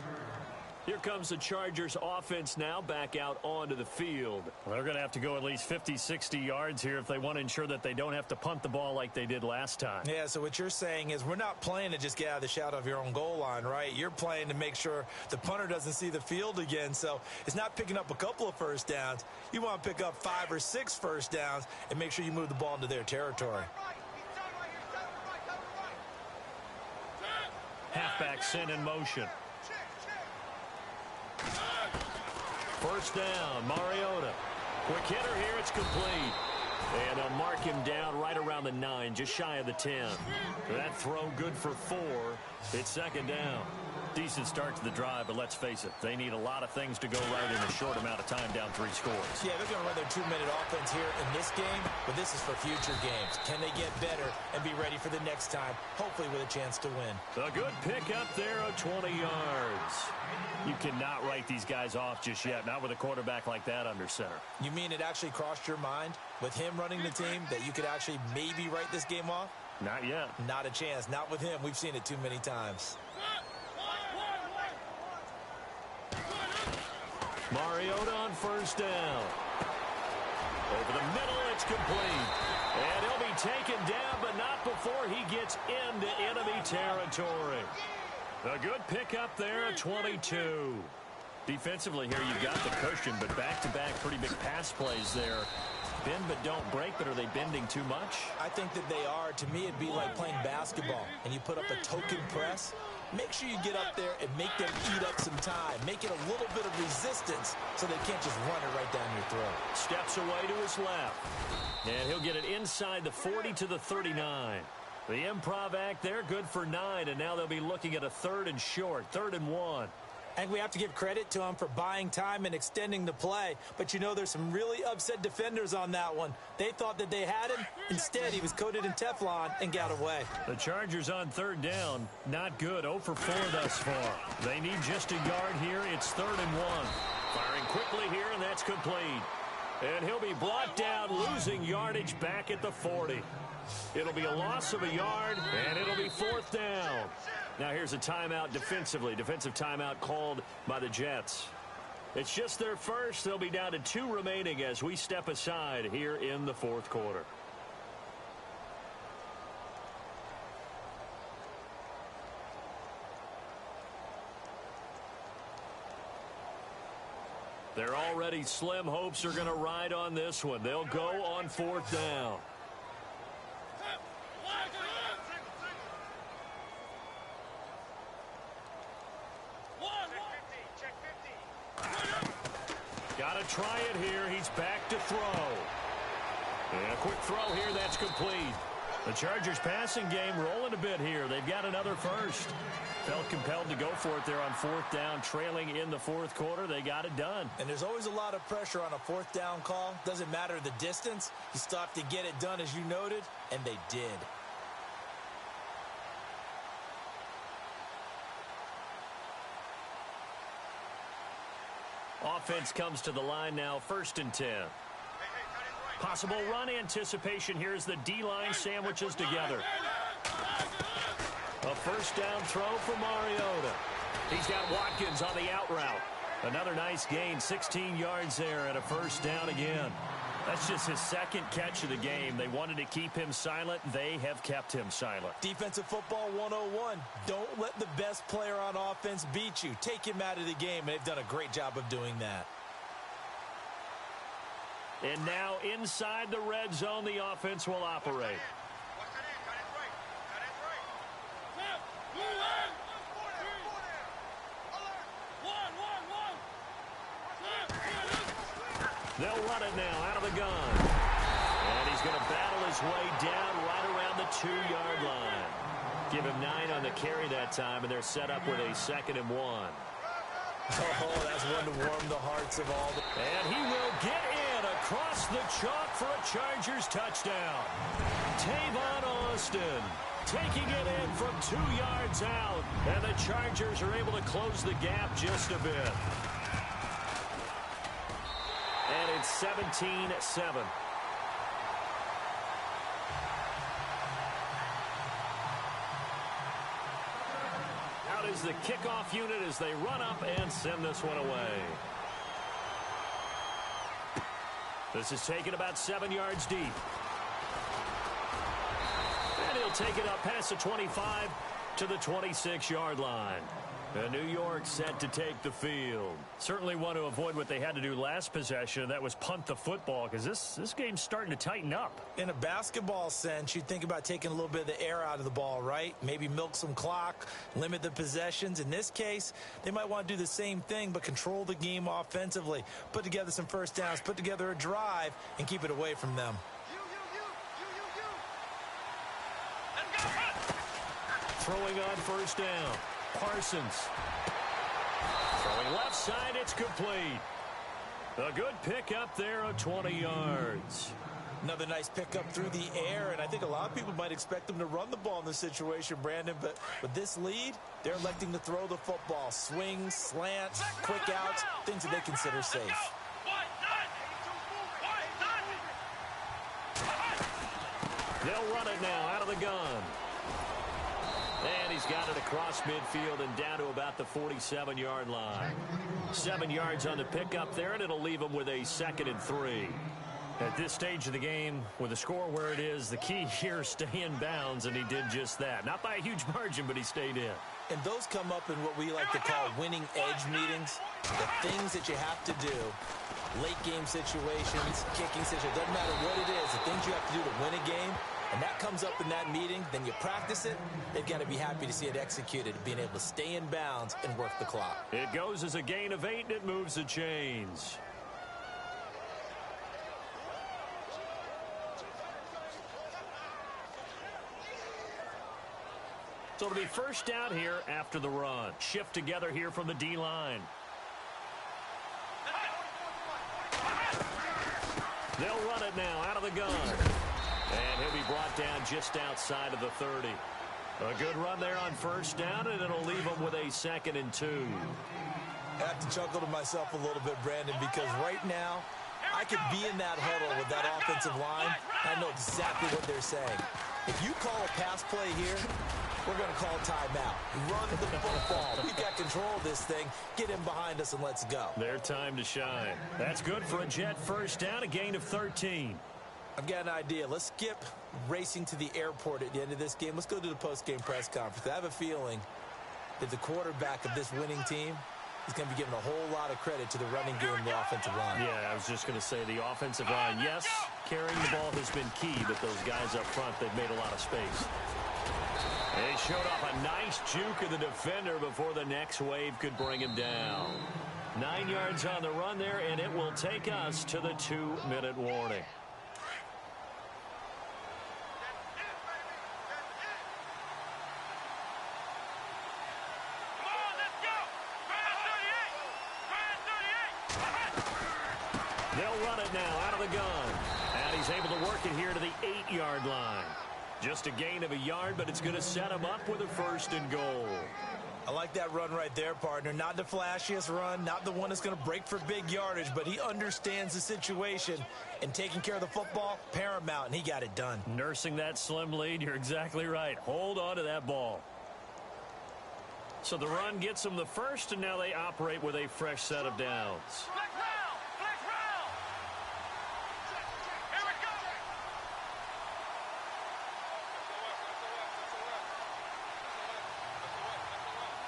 [SPEAKER 2] Here comes the Chargers offense now back out onto the field.
[SPEAKER 4] Well, they're going to have to go at least 50, 60 yards here if they want to ensure that they don't have to punt the ball like they did last time.
[SPEAKER 3] Yeah, so what you're saying is we're not playing to just get out of the shadow of your own goal line, right? You're playing to make sure the punter doesn't see the field again. So it's not picking up a couple of first downs. You want to pick up 5 or 6 first downs and make sure you move the ball into their territory.
[SPEAKER 2] Halfback sent in motion. First down, Mariota. Quick hitter here, it's complete. And they'll mark him down right around the 9, just shy of the 10. That throw good for 4. It's second down. Decent start to the drive, but let's face it, they need a lot of things to go right in a short amount of time, down 3 scores.
[SPEAKER 3] Yeah, they're going to run their 2-minute offense here in this game, but this is for future games. Can they get better and be ready for the next time, hopefully with a chance to win?
[SPEAKER 2] A good pickup there of 20 yards. You cannot write these guys off just yet, not with a quarterback like that under center.
[SPEAKER 3] You mean it actually crossed your mind with him running the team that you could actually maybe write this game off?
[SPEAKER 4] Not yet.
[SPEAKER 3] Not a chance. Not with him. We've seen it too many times.
[SPEAKER 2] Mariota on first down. Over the middle, it's complete. And he'll be taken down, but not before he gets into enemy territory. A good pickup there at 22. Defensively here, you've got the cushion, but back-to-back pretty big pass plays there. Bend but don't break, but are they bending too much?
[SPEAKER 3] I think that they are. To me, it'd be like playing basketball, and you put up a token press. Make sure you get up there and make them eat up some time. Make it a little bit of resistance so they can't just run it right down your throat.
[SPEAKER 2] Steps away to his left. And he'll get it inside the 40 to the 39. The improv act there, good for 9, and now they'll be looking at a 3rd and short, 3rd and 1.
[SPEAKER 3] I think we have to give credit to him for buying time and extending the play. But, you know, there's some really upset defenders on that one. They thought that they had him. Instead, he was coated in Teflon and got away.
[SPEAKER 2] The Chargers on 3rd down. Not good. 0 for 4 thus far. They need just a yard here. It's 3rd and 1. Firing quickly here, and that's complete. And he'll be brought down, losing yardage back at the 40. It'll be a loss of a yard, and it'll be 4th down. Now here's a timeout defensively. Defensive timeout called by the Jets. It's just their first. They'll be down to 2 remaining as we step aside here in the 4th quarter. Their already slim hopes are going to ride on this one. They'll go on 4th down. Got to try it here. He's back to throw. And a quick throw here. That's complete. The Chargers passing game rolling a bit here. They've got another first. Felt compelled to go for it there on 4th down, trailing in the 4th quarter. They got it done.
[SPEAKER 3] And there's always a lot of pressure on a 4th down call. Doesn't matter the distance. You still have to get it done, as you noted, and they did.
[SPEAKER 2] Offense comes to the line now, 1st and 10. Possible run anticipation here as the D-line sandwiches together. A 1st down throw for Mariota. He's got Watkins on the out route. Another nice gain, 16 yards there, and a 1st down again.
[SPEAKER 4] That's just his second catch of the game. They wanted to keep him silent. They have kept him silent.
[SPEAKER 3] Defensive football 101. Don't let the best player on offense beat you. Take him out of the game, and they've done a great job of doing that.
[SPEAKER 4] And now inside the red zone, the offense will operate. They'll run it now out of the gun. And he's going to battle his way down right around the 2-yard line. Give him 9 on the carry that time, and they're set up with a 2nd and 1.
[SPEAKER 3] Oh, that's one to warm the hearts of all.
[SPEAKER 4] And he will get in across the chalk for a Chargers touchdown. Tavon Austin taking it in from 2 yards out. And the Chargers are able to close the gap just a bit. And it's 17-7. Out is the kickoff unit as they run up and send this one away. This is taken about 7 yards deep. And he'll take it up past the 25 to the 26-yard line. And New York set to take the field. Certainly want to avoid what they had to do last possession, and that was punt the football, because this game's starting to tighten up.
[SPEAKER 3] In a basketball sense, you think about taking a little bit of the air out of the ball, right? Maybe milk some clock, limit the possessions. In this case, they might want to do the same thing, but control the game offensively. Put together some first downs, put together a drive, and keep it away from them.
[SPEAKER 4] Throwing on first down. Parsons. Throwing left side, it's complete. A good pickup there of 20 yards.
[SPEAKER 3] Another nice pickup through the air, and I think a lot of people might expect them to run the ball in this situation, Brandon, but with this lead, they're electing to throw the football. Swings, slants, quick outs, things that they consider safe.
[SPEAKER 4] They'll run it now out of the gun. And he's got it across midfield and down to about the 47-yard line. 7 yards on the pickup there, and it'll leave him with a 2nd and 3. At this stage of the game, with the score where it is, the key here is stay in bounds, and he did just that. Not by a huge margin, but he stayed in.
[SPEAKER 3] And those come up in what we like to call winning edge meetings. The things that you have to do, late game situations, kicking situations, doesn't matter what it is, the things you have to do to win a game. And that comes up in that meeting, then you practice it, they've got to be happy to see it executed, being able to stay in bounds and work the clock.
[SPEAKER 4] It goes as a gain of 8, and it moves the chains. So it'll be first down here after the run. Shift together here from the D-line. They'll run it now out of the gun. And he'll be brought down just outside of the 30. A good run there on first down, and it'll leave him with a 2nd and 2.
[SPEAKER 3] I have to chuckle to myself a little bit, Brandon, because right now, I could be in that huddle with that offensive line. I know exactly what they're saying. If you call a pass play here, we're going to call timeout. Run the football. We've got control of this thing. Get him behind us and let's go.
[SPEAKER 4] Their time to shine. That's good for a Jet first down, a gain of 13.
[SPEAKER 3] I've got an idea. Let's skip racing to the airport at the end of this game. Let's go to the post-game press conference. I have a feeling that the quarterback of this winning team is going to be given a whole lot of credit to the running game and the offensive line.
[SPEAKER 4] Yeah, I was just going to say the offensive line, yes, carrying the ball has been key, but those guys up front, they've made a lot of space. They showed off a nice juke of the defender before the next wave could bring him down. 9 yards on the run there, and it will take us to the 2-minute warning. They'll run it now out of the gun. And he's able to work it here to the 8-yard line. Just a gain of a yard, but it's going to set him up with a 1st and goal.
[SPEAKER 3] I like that run right there, partner. Not the flashiest run, not the one that's going to break for big yardage, but he understands the situation, and taking care of the football, paramount, and he got it done.
[SPEAKER 4] Nursing that slim lead, you're exactly right. Hold on to that ball. So the run gets them the 1st, and now they operate with a fresh set of downs.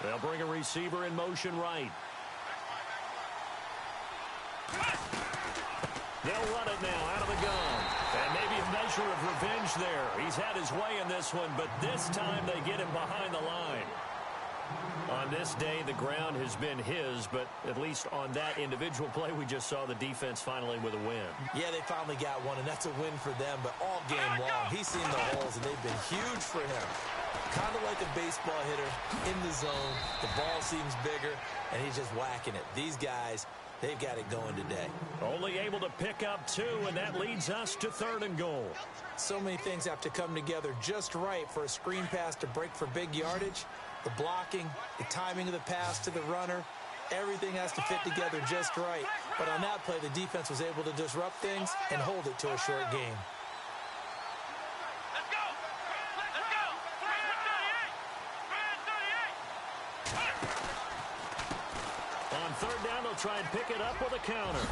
[SPEAKER 2] They'll bring a receiver in motion right. They'll run it now out of the gun. And maybe a measure of revenge there. He's had his way in this one, but this time they get him behind the line. On this day, the ground has been his, but at least on that individual play, we just saw the defense finally with a win.
[SPEAKER 3] Yeah, they finally got one, and that's a win for them, but all game long, he's seen the holes, and they've been huge for him. Kind of like a baseball hitter in the zone. The ball seems bigger, and he's just whacking it. These guys, they've got it going today.
[SPEAKER 2] Only able to pick up 2, and that leads us to 3rd and goal.
[SPEAKER 3] So many things have to come together just right for a screen pass to break for big yardage. The blocking, the timing of the pass to the runner, everything has to fit together just right. But on that play, the defense was able to disrupt things and hold it to a short game.
[SPEAKER 5] Let's go! Let's go! 38!
[SPEAKER 2] On 3rd down, they'll try and pick it up with a counter.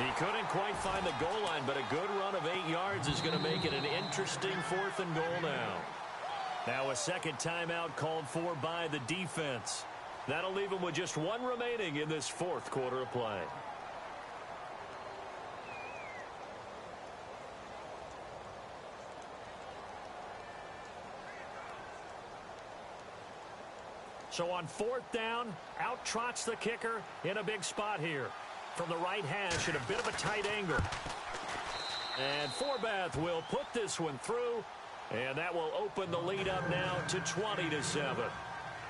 [SPEAKER 2] He couldn't quite find the goal line, but a good run of 8 yards is going to make it an interesting 4th and goal now. Now a second timeout called for by the defense. That'll leave them with just 1 remaining in this 4th quarter of play. So on 4th down, out trots the kicker in a big spot here. From the right hash at a bit of a tight angle. And Forbath will put this one through. And that will open the lead up now to 20-7.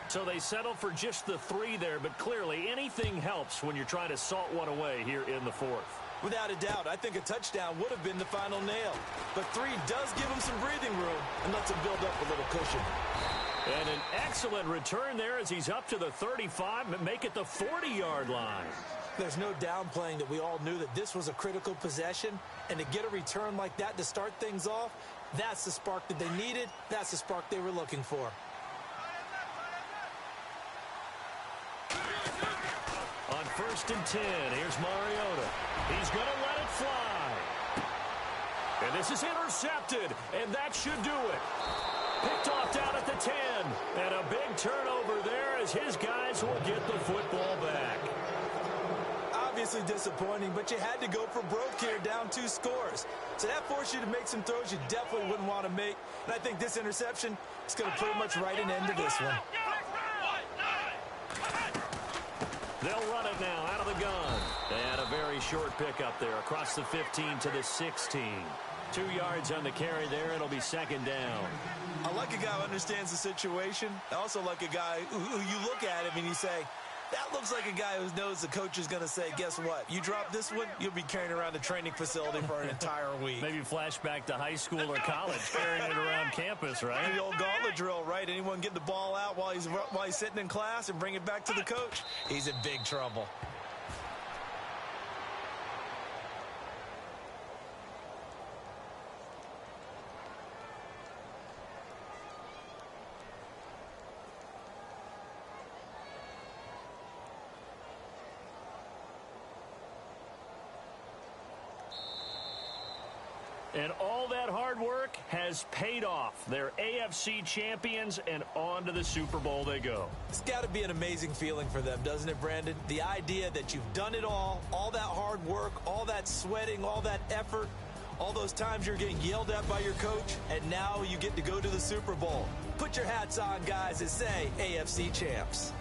[SPEAKER 2] So they settle for just the 3 there, but clearly anything helps when you're trying to salt one away here in the 4th.
[SPEAKER 3] Without a doubt, I think a touchdown would have been the final nail. But 3 does give them some breathing room and lets them build up a little cushion.
[SPEAKER 2] And an excellent return there as he's up to the 35 and make it the 40-yard line.
[SPEAKER 3] There's no downplaying that we all knew that this was a critical possession, and to get a return like that to start things off, that's the spark that they needed. That's the spark they were looking for.
[SPEAKER 2] On 1st and 10, here's Mariota. He's going to let it fly. And this is intercepted, and that should do it. Picked off down at the 10. And a big turnover there as his guys will get the football back.
[SPEAKER 3] Obviously disappointing, but you had to go for broke here, down 2 scores. So that forced you to make some throws you definitely wouldn't want to make. And I think this interception is going to pretty much write an end to this one.
[SPEAKER 2] They'll run it now out of the gun. And a very short pickup there across the 15 to the 16. 2 yards on the carry there. It'll be 2nd down.
[SPEAKER 3] I like a guy who understands the situation. I also like a guy who you look at him and you say, that looks like a guy who knows the coach is going to say, guess what? You drop this one, you'll be carrying around the training facility for an entire week.
[SPEAKER 2] Maybe flashback to high school or college, carrying it around campus, right?
[SPEAKER 3] The old gauntlet drill, right? Anyone get the ball out while he's sitting in class and bring it back to the coach? He's in big trouble.
[SPEAKER 2] And all that hard work has paid off. They're AFC champions, and on to the Super Bowl they go.
[SPEAKER 3] It's got to be an amazing feeling for them, doesn't it, Brandon? The idea that you've done it all that hard work, all that sweating, all that effort, all those times you're getting yelled at by your coach, and now you get to go to the Super Bowl. Put your hats on, guys, and say AFC champs.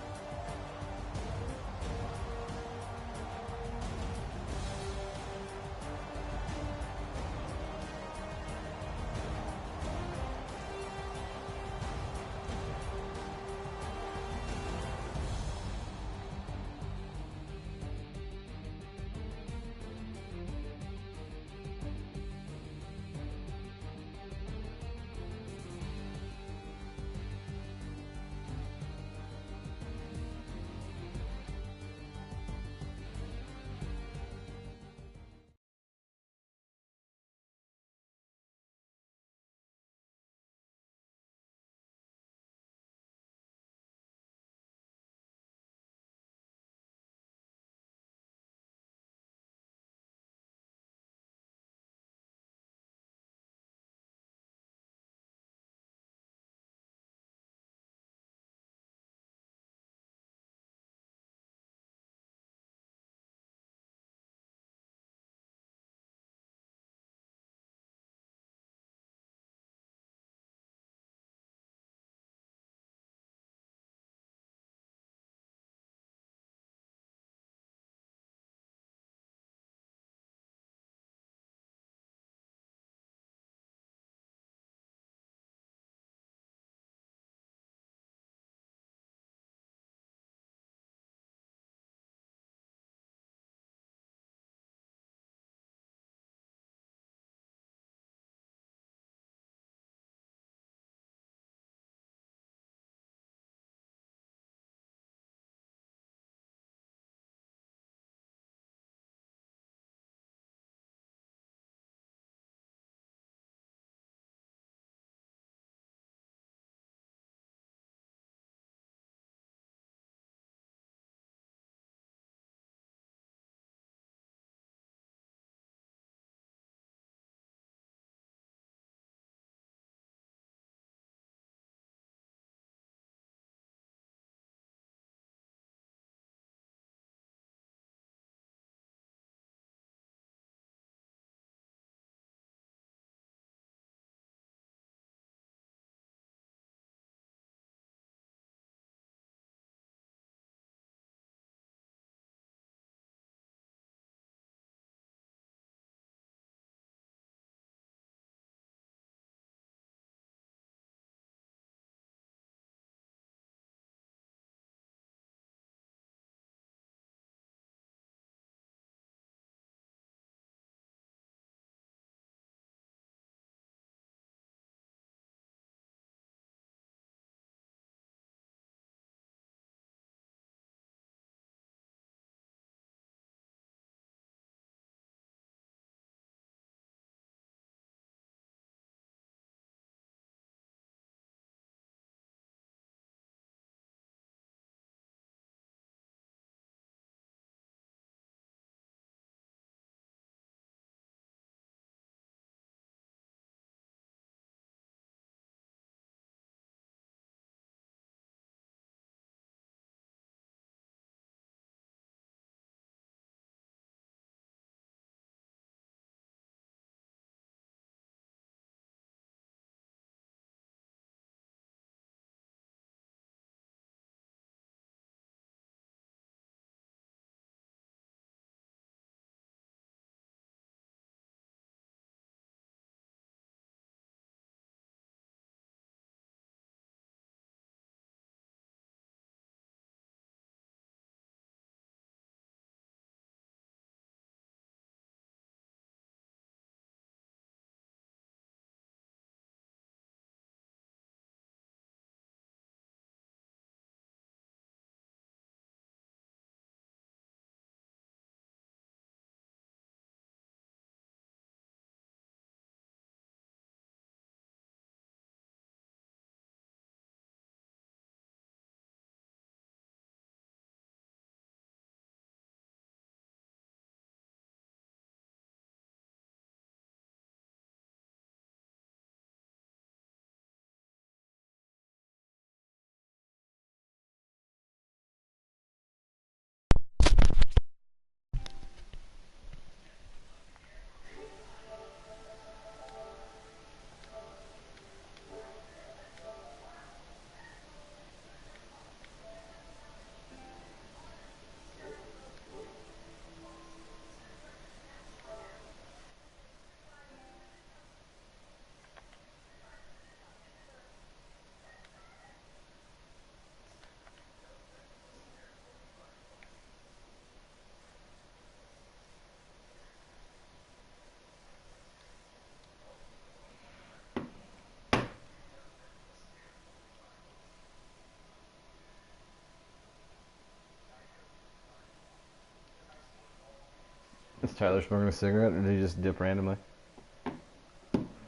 [SPEAKER 6] Is Tyler smoking a cigarette, or did he just dip randomly?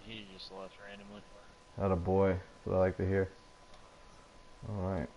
[SPEAKER 5] He just left randomly.
[SPEAKER 6] Atta boy. That's what I like to hear. Alright.